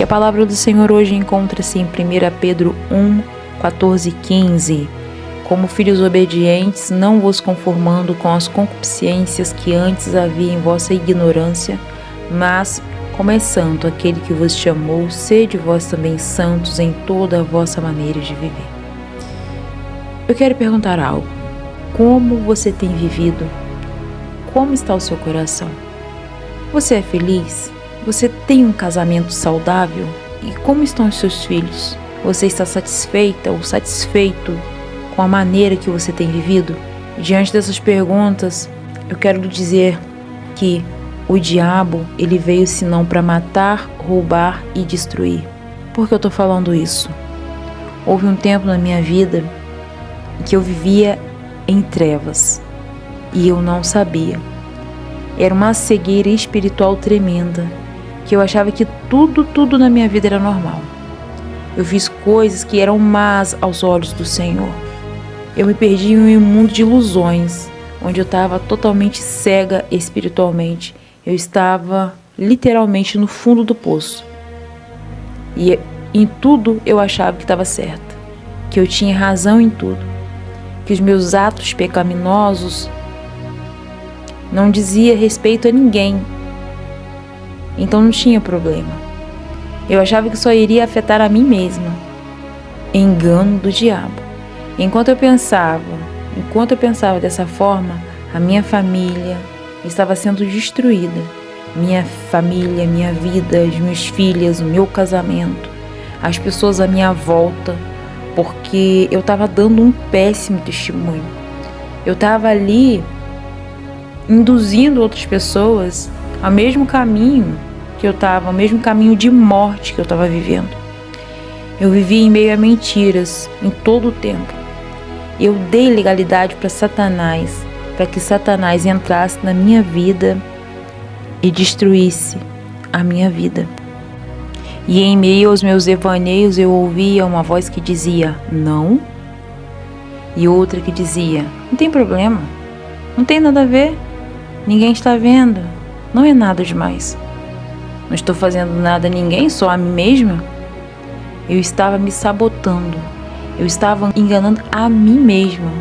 a palavra do Senhor hoje encontra-se em 1 Pedro 1, 14 e 15. Como filhos obedientes, não vos conformando com as concupiscências que antes havia em vossa ignorância, mas, como é santo aquele que vos chamou, sede vós também santos em toda a vossa maneira de viver. Eu quero perguntar algo. Como você tem vivido? Como está o seu coração? Você é feliz? Você tem um casamento saudável? E como estão os seus filhos? Você está satisfeita ou satisfeito com a maneira que você tem vivido? Diante dessas perguntas, eu quero lhe dizer que o diabo, ele veio senão para matar, roubar e destruir. Por que eu estou falando isso? Houve um tempo na minha vida que eu vivia em trevas e eu não sabia. Era uma cegueira espiritual tremenda, que eu achava que tudo na minha vida era normal. Eu fiz coisas que eram más aos olhos do Senhor. Eu me perdi em um mundo de ilusões, onde eu estava totalmente cega espiritualmente. Eu estava literalmente no fundo do poço. E em tudo eu achava que estava certa, que eu tinha razão em tudo, que os meus atos pecaminosos não dizia respeito a ninguém. Então não tinha problema. Eu achava que só iria afetar a mim mesma. Engano do diabo. Enquanto eu pensava dessa forma, a minha família estava sendo destruída. Minha família, minha vida, as minhas filhas, o meu casamento, as pessoas à minha volta, porque eu estava dando um péssimo testemunho. Eu estava ali induzindo outras pessoas ao mesmo caminho que eu estava, ao mesmo caminho de morte que eu estava vivendo. Eu vivia em meio a mentiras em todo o tempo. Eu dei legalidade para Satanás, para que Satanás entrasse na minha vida e destruísse a minha vida. E em meio aos meus devaneios eu ouvia uma voz que dizia não, e outra que dizia não tem problema, não tem nada a ver, ninguém está vendo, não é nada demais, não estou fazendo nada a ninguém, só a mim mesma. Eu estava me sabotando, eu estava enganando a mim mesma.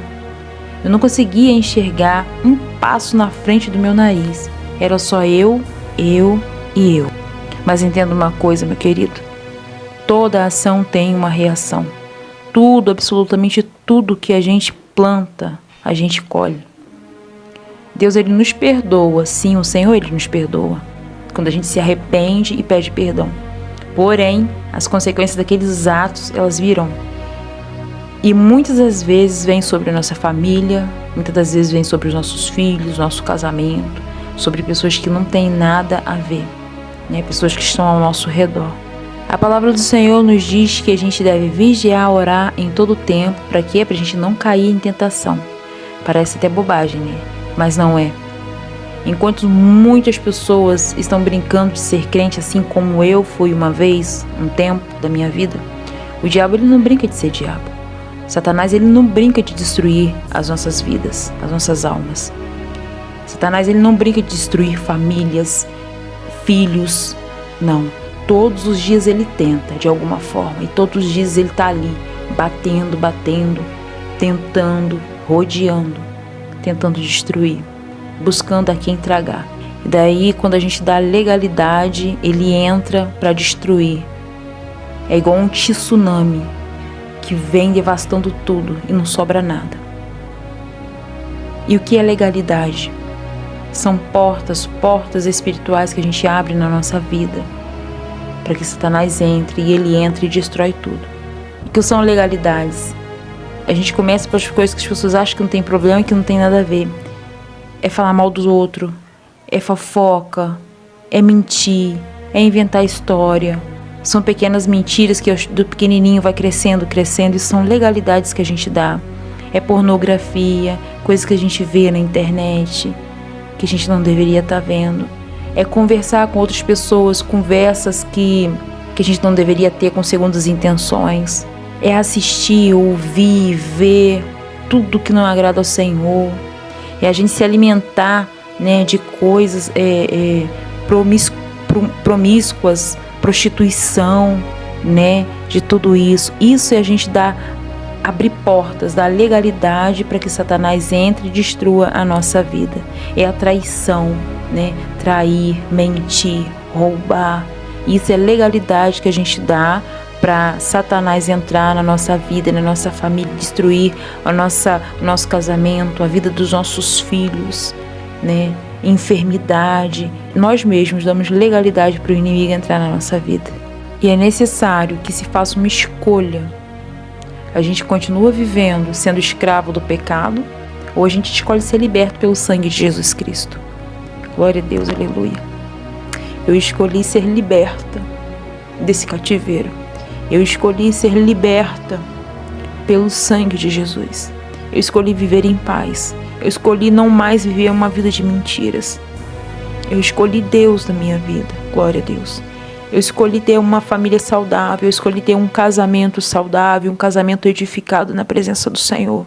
Eu não conseguia enxergar um passo na frente do meu nariz. Era só eu e eu. Mas entenda uma coisa, meu querido. Toda ação tem uma reação. Tudo, absolutamente tudo que a gente planta, a gente colhe. Deus, ele nos perdoa. Sim, o Senhor, ele nos perdoa. Quando a gente se arrepende e pede perdão. Porém, as consequências daqueles atos, elas virão. E muitas das vezes vem sobre a nossa família, muitas das vezes vem sobre os nossos filhos, nosso casamento, sobre pessoas que não têm nada a ver, né? Pessoas que estão ao nosso redor. A palavra do Senhor nos diz que a gente deve vigiar, orar em todo o tempo. Para quê? Para a gente não cair em tentação. Parece até bobagem, né? Mas não é. Enquanto muitas pessoas estão brincando de ser crente, assim como eu fui uma vez, um tempo da minha vida, o diabo, ele não brinca de ser diabo. Satanás, ele não brinca de destruir as nossas vidas, as nossas almas. Satanás, ele não brinca de destruir famílias, filhos, não. Todos os dias ele tenta, de alguma forma, e todos os dias ele está ali, batendo, tentando, rodeando, tentando destruir, buscando a quem tragar. E daí, quando a gente dá legalidade, ele entra para destruir. É igual um tsunami que vem devastando tudo e não sobra nada. E o que é legalidade? São portas espirituais que a gente abre na nossa vida para que Satanás entre, e ele entra e destrói tudo. O que são legalidades? A gente começa pelas coisas que as pessoas acham que não tem problema e que não tem nada a ver. É falar mal do outro, é fofoca, é mentir, é inventar história. São pequenas mentiras que do pequenininho vai crescendo e são legalidades que a gente dá. É pornografia, coisas que a gente vê na internet, que a gente não deveria estar vendo. É conversar com outras pessoas, conversas que a gente não deveria ter com segundas intenções. É assistir, ouvir, ver tudo que não agrada ao Senhor. É a gente se alimentar, né, de coisas promíscuas, prostituição, né? De tudo isso. Isso é a gente abrir portas, dar legalidade para que Satanás entre e destrua a nossa vida. É a traição, né? Trair, mentir, roubar. Isso é legalidade que a gente dá para Satanás entrar na nossa vida, na nossa família, destruir o nosso casamento, a vida dos nossos filhos, né? Enfermidade. Nós mesmos damos legalidade para o inimigo entrar na nossa vida. E é necessário que se faça uma escolha. A gente continua vivendo, sendo escravo do pecado, ou a gente escolhe ser liberto pelo sangue de Jesus Cristo. Glória a Deus, aleluia. Eu escolhi ser liberta desse cativeiro. Eu escolhi ser liberta pelo sangue de Jesus. Eu escolhi viver em paz. Eu escolhi não mais viver uma vida de mentiras. Eu escolhi Deus na minha vida. Glória a Deus. Eu escolhi ter uma família saudável, eu escolhi ter um casamento saudável, um casamento edificado na presença do Senhor.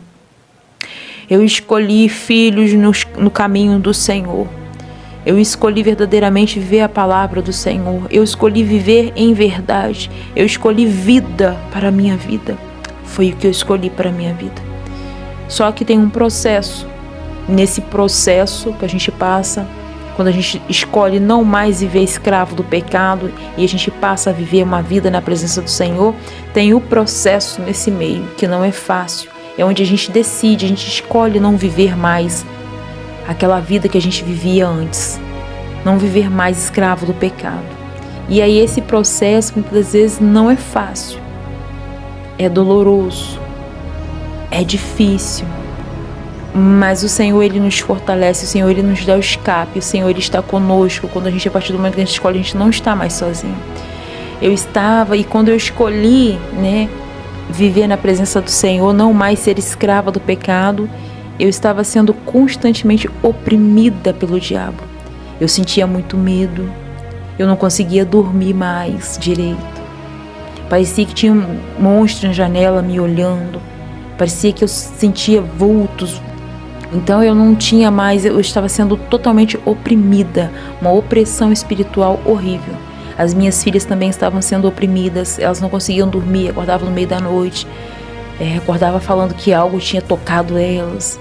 Eu escolhi filhos no caminho do Senhor. Eu escolhi verdadeiramente viver a palavra do Senhor. Eu escolhi viver em verdade. Eu escolhi vida para a minha vida. Foi o que eu escolhi para a minha vida. Só que tem um processo. Nesse processo que a gente passa, quando a gente escolhe não mais viver escravo do pecado e a gente passa a viver uma vida na presença do Senhor, tem o processo nesse meio, que não é fácil. É onde a gente decide, a gente escolhe não viver mais aquela vida que a gente vivia antes. Não viver mais escravo do pecado. E aí esse processo muitas vezes não é fácil. É doloroso. É difícil. Mas o Senhor, Ele nos fortalece, o Senhor, Ele nos dá o escape, o Senhor, Ele está conosco. Quando a partir do momento que a gente escolhe, a gente não está mais sozinho. Eu estava, e quando eu escolhi, né, viver na presença do Senhor, não mais ser escrava do pecado, eu estava sendo constantemente oprimida pelo diabo. Eu sentia muito medo, eu não conseguia dormir mais direito. Parecia que tinha um monstro na janela me olhando, parecia que eu sentia vultos. Então eu não tinha mais, eu estava sendo totalmente oprimida, uma opressão espiritual horrível. As minhas filhas também estavam sendo oprimidas, elas não conseguiam dormir, acordavam no meio da noite, acordava falando que algo tinha tocado elas.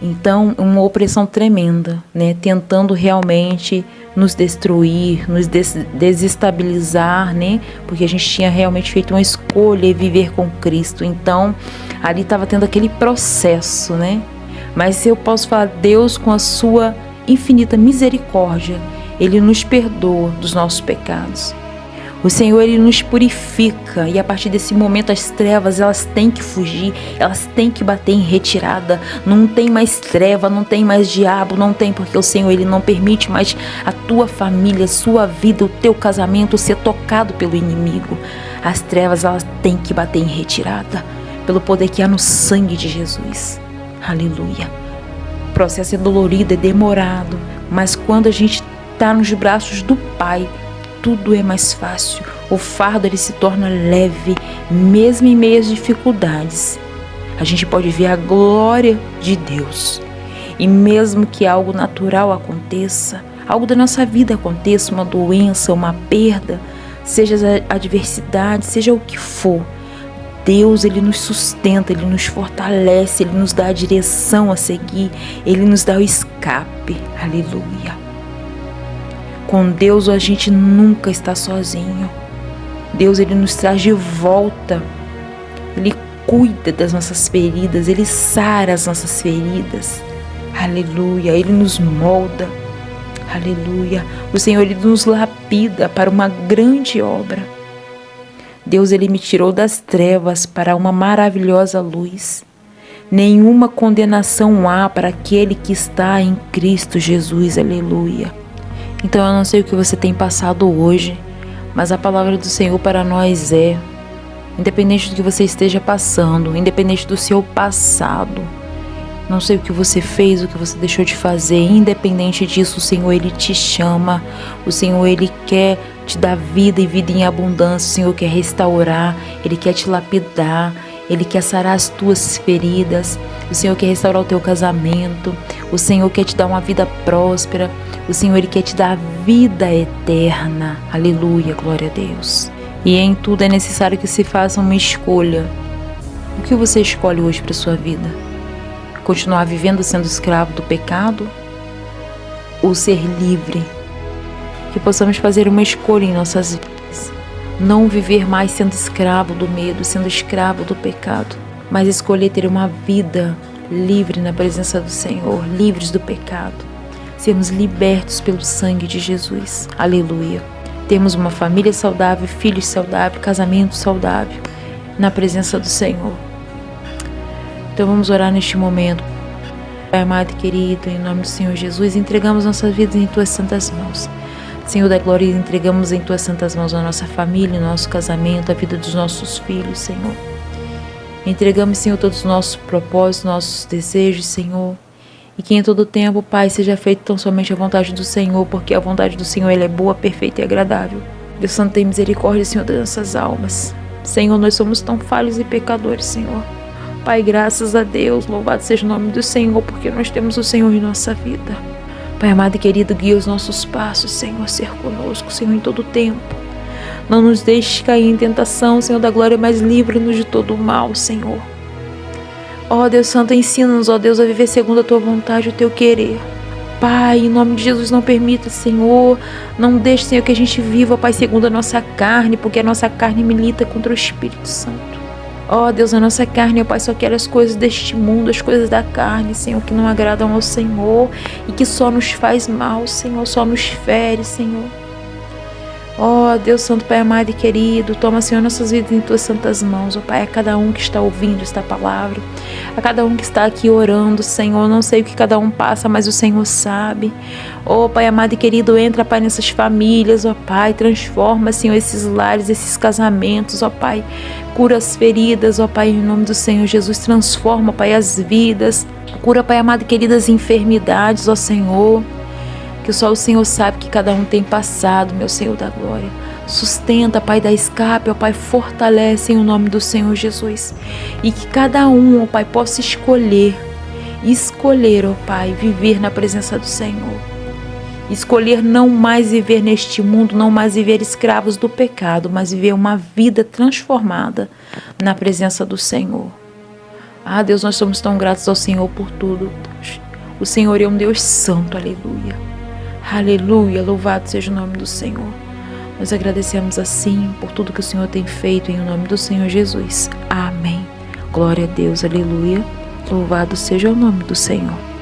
Então, uma opressão tremenda, né? Tentando realmente nos destruir, nos desestabilizar, né? Porque a gente tinha realmente feito uma escolha e viver com Cristo. Então, ali estava tendo aquele processo, né? Mas eu posso falar, Deus, com a sua infinita misericórdia, Ele nos perdoa dos nossos pecados. O Senhor, Ele nos purifica, e a partir desse momento as trevas, elas têm que fugir, elas têm que bater em retirada. Não tem mais treva, não tem mais diabo, não tem, porque o Senhor, Ele não permite mais a tua família, a sua vida, o teu casamento ser tocado pelo inimigo. As trevas, elas têm que bater em retirada, pelo poder que há no sangue de Jesus. Aleluia. O processo é dolorido, é demorado, mas quando a gente está nos braços do Pai, tudo é mais fácil. O fardo, ele se torna leve, mesmo em meio às dificuldades. A gente pode ver a glória de Deus. E mesmo que algo natural aconteça, algo da nossa vida aconteça, uma doença, uma perda, seja a adversidade, seja o que for, Deus, Ele nos sustenta, Ele nos fortalece, Ele nos dá a direção a seguir, Ele nos dá o escape. Aleluia. Com Deus a gente nunca está sozinho. Deus, Ele nos traz de volta. Ele cuida das nossas feridas, Ele sara as nossas feridas. Aleluia. Ele nos molda. Aleluia. O Senhor, Ele nos lapida para uma grande obra. Deus, Ele me tirou das trevas para uma maravilhosa luz. Nenhuma condenação há para aquele que está em Cristo Jesus. Aleluia. Então eu não sei o que você tem passado hoje, mas a palavra do Senhor para nós é, independente do que você esteja passando, independente do seu passado, não sei o que você fez, o que você deixou de fazer, independente disso, o Senhor, Ele te chama, o Senhor, Ele quer te dar vida e vida em abundância, o Senhor quer restaurar, Ele quer te lapidar, Ele quer sarar as tuas feridas. O Senhor quer restaurar o teu casamento. O Senhor quer te dar uma vida próspera. O Senhor, Ele quer te dar vida eterna. Aleluia, glória a Deus. E em tudo é necessário que se faça uma escolha. O que você escolhe hoje para a sua vida? Continuar vivendo sendo escravo do pecado? Ou ser livre? Que possamos fazer uma escolha em nossas vidas. Não viver mais sendo escravo do medo, sendo escravo do pecado, mas escolher ter uma vida livre na presença do Senhor, livres do pecado. Sermos libertos pelo sangue de Jesus. Aleluia. Temos uma família saudável, filhos saudáveis, casamento saudável na presença do Senhor. Então vamos orar neste momento. Pai amado e querido, em nome do Senhor Jesus, entregamos nossas vidas em Tuas santas mãos. Senhor da glória, entregamos em Tuas santas mãos a nossa família, o nosso casamento, a vida dos nossos filhos, Senhor. Entregamos, Senhor, todos os nossos propósitos, nossos desejos, Senhor. E que em todo tempo, Pai, seja feito tão somente a vontade do Senhor, porque a vontade do Senhor ela é boa, perfeita e agradável. Deus Santo, tem misericórdia, Senhor, das nossas almas. Senhor, nós somos tão falhos e pecadores, Senhor. Pai, graças a Deus, louvado seja o nome do Senhor, porque nós temos o Senhor em nossa vida. Pai amado e querido, guia os nossos passos, Senhor, ser conosco, Senhor, em todo o tempo. Não nos deixe cair em tentação, Senhor da glória, mas livre-nos de todo o mal, Senhor. Ó Deus Santo, ensina-nos, ó Deus, a viver segundo a Tua vontade, o Teu querer. Pai, em nome de Jesus, não permita, Senhor, não deixe, Senhor, que a gente viva, Pai, segundo a nossa carne, porque a nossa carne milita contra o Espírito Santo. Ó Deus, a nossa carne, ó Pai, só quer as coisas deste mundo, as coisas da carne, Senhor, que não agradam ao Senhor e que só nos faz mal, Senhor, só nos fere, Senhor. Ó Deus Santo, Pai amado e querido, toma, Senhor, nossas vidas em Tuas santas mãos, ó Pai, a cada um que está ouvindo esta palavra, a cada um que está aqui orando, Senhor, não sei o que cada um passa, mas o Senhor sabe. Ó Pai amado e querido, entra, Pai, nessas famílias, ó Pai, transforma, Senhor, esses lares, esses casamentos, ó Pai, cura as feridas, ó Pai, em nome do Senhor Jesus, transforma, Pai, as vidas, cura, Pai amado e querido, as enfermidades, ó Senhor, que só o Senhor sabe que cada um tem passado, meu Senhor da glória. Sustenta, Pai, dá escape, ó Pai, fortalece em o nome do Senhor Jesus. E que cada um, ó Pai, possa escolher, ó Pai, viver na presença do Senhor. Escolher não mais viver neste mundo, não mais viver escravos do pecado, mas viver uma vida transformada na presença do Senhor. Ah, Deus, nós somos tão gratos ao Senhor por tudo, Deus. O Senhor é um Deus santo, aleluia. Aleluia, louvado seja o nome do Senhor. Nós agradecemos assim por tudo que o Senhor tem feito em nome do Senhor Jesus. Amém. Glória a Deus, aleluia. Louvado seja o nome do Senhor.